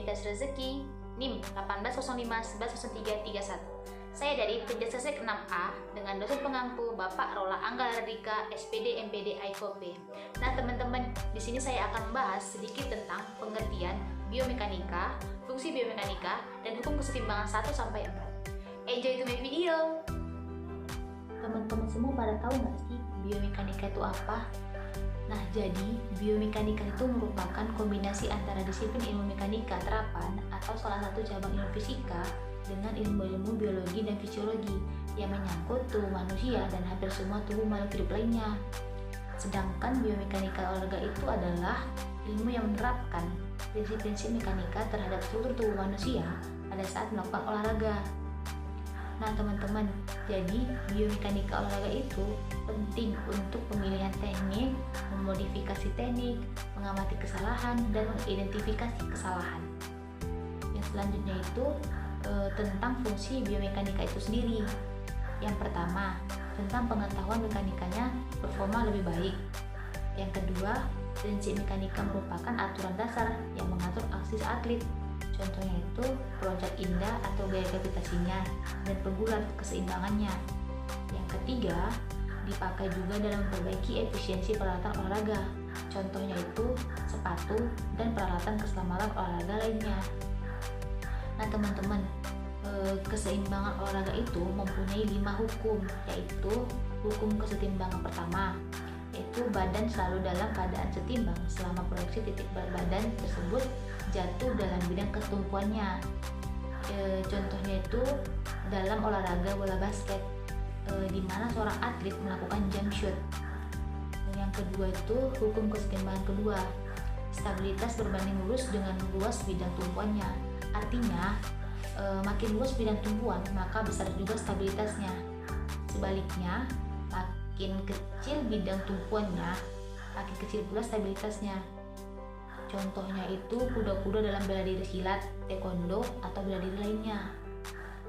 Unitas Rezeki, NIM 1805110331. Saya dari Penjasasek 6A dengan dosen pengampu Bapak Rola Anggalardika, SPD MPD IFOP. Nah teman-teman, di sini saya akan membahas sedikit tentang pengertian biomekanika, fungsi biomekanika, dan hukum kesetimbangan 1-4. Enjoy to my video! Teman-teman semua pada tahu nggak sih biomekanika itu apa? Nah, jadi biomekanika itu merupakan kombinasi antara disiplin ilmu mekanika terapan atau salah satu cabang ilmu fisika dengan ilmu-ilmu biologi dan fisiologi yang menyangkut tubuh manusia dan hampir semua tubuh makhluk hidup lainnya. Sedangkan biomekanika olahraga itu adalah ilmu yang menerapkan prinsip-prinsip mekanika terhadap seluruh tubuh manusia pada saat melakukan olahraga. Nah teman-teman, jadi biomekanika olahraga itu penting untuk pemilihan teknik, memodifikasi teknik, mengamati kesalahan, dan mengidentifikasi kesalahan. Yang selanjutnya itu tentang fungsi biomekanika itu sendiri. Yang pertama, tentang pengetahuan mekanikanya performa lebih baik. Yang kedua, prinsip mekanika merupakan aturan dasar yang mengatur aksi atlet. Contohnya itu peloncat indah atau gaya gravitasinya dan pegulat keseimbangannya. Yang ketiga, dipakai juga dalam memperbaiki efisiensi peralatan olahraga. Contohnya itu sepatu dan peralatan keselamatan olahraga lainnya. Nah teman-teman, keseimbangan olahraga itu mempunyai 5 hukum, yaitu hukum kesetimbangan pertama, yaitu badan selalu dalam keadaan setimbang selama proyeksi titik berat badan tersebut jatuh dalam bidang ketumpuannya. Contohnya itu dalam olahraga bola basket, di mana seorang atlet melakukan jump shot. Yang kedua itu hukum kesetimbangan kedua, stabilitas berbanding lurus dengan luas bidang tumpuannya. Artinya makin luas bidang tumpuan maka besar juga stabilitasnya. Sebaliknya, makin kecil bidang tumpuannya, makin kecil pula stabilitasnya. Contohnya itu kuda-kuda dalam bela diri silat, taekwondo, atau bela diri lainnya.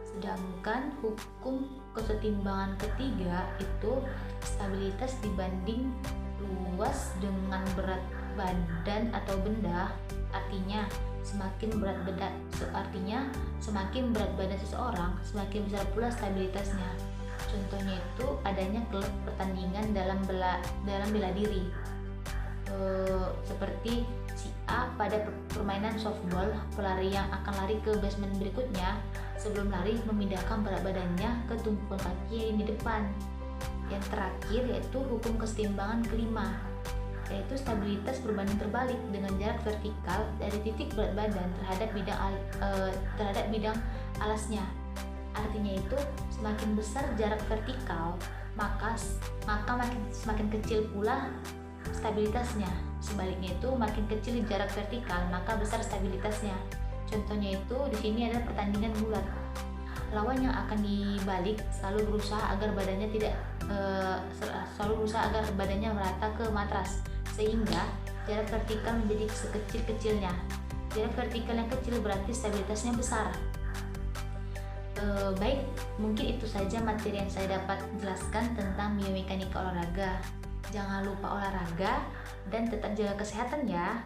Sedangkan hukum kesetimbangan ketiga itu stabilitas dibanding luas dengan berat badan atau benda. Artinya semakin berat badan seseorang, semakin besar pula stabilitasnya. Contohnya itu adanya klub pertandingan dalam bela diri. Seperti si A pada permainan softball, pelari yang akan lari ke basement berikutnya sebelum lari memindahkan berat badannya ke tumpuan kaki yang di depan. Yang terakhir yaitu hukum kesetimbangan kelima, yaitu stabilitas berbanding terbalik dengan jarak vertikal dari titik berat badan terhadap bidang alasnya. Artinya itu semakin besar jarak vertikal maka semakin kecil pula stabilitasnya. Sebaliknya itu makin kecil jarak vertikal maka besar stabilitasnya. Contohnya itu di sini ada pertandingan bulat. Lawan yang akan dibalik selalu berusaha agar badannya merata ke matras, sehingga jarak vertikal menjadi sekecil-kecilnya. Jarak vertikal yang kecil berarti stabilitasnya besar. Baik, mungkin itu saja materi yang saya dapat jelaskan tentang biomekanika olahraga. Jangan lupa olahraga dan tetap jaga kesehatan ya.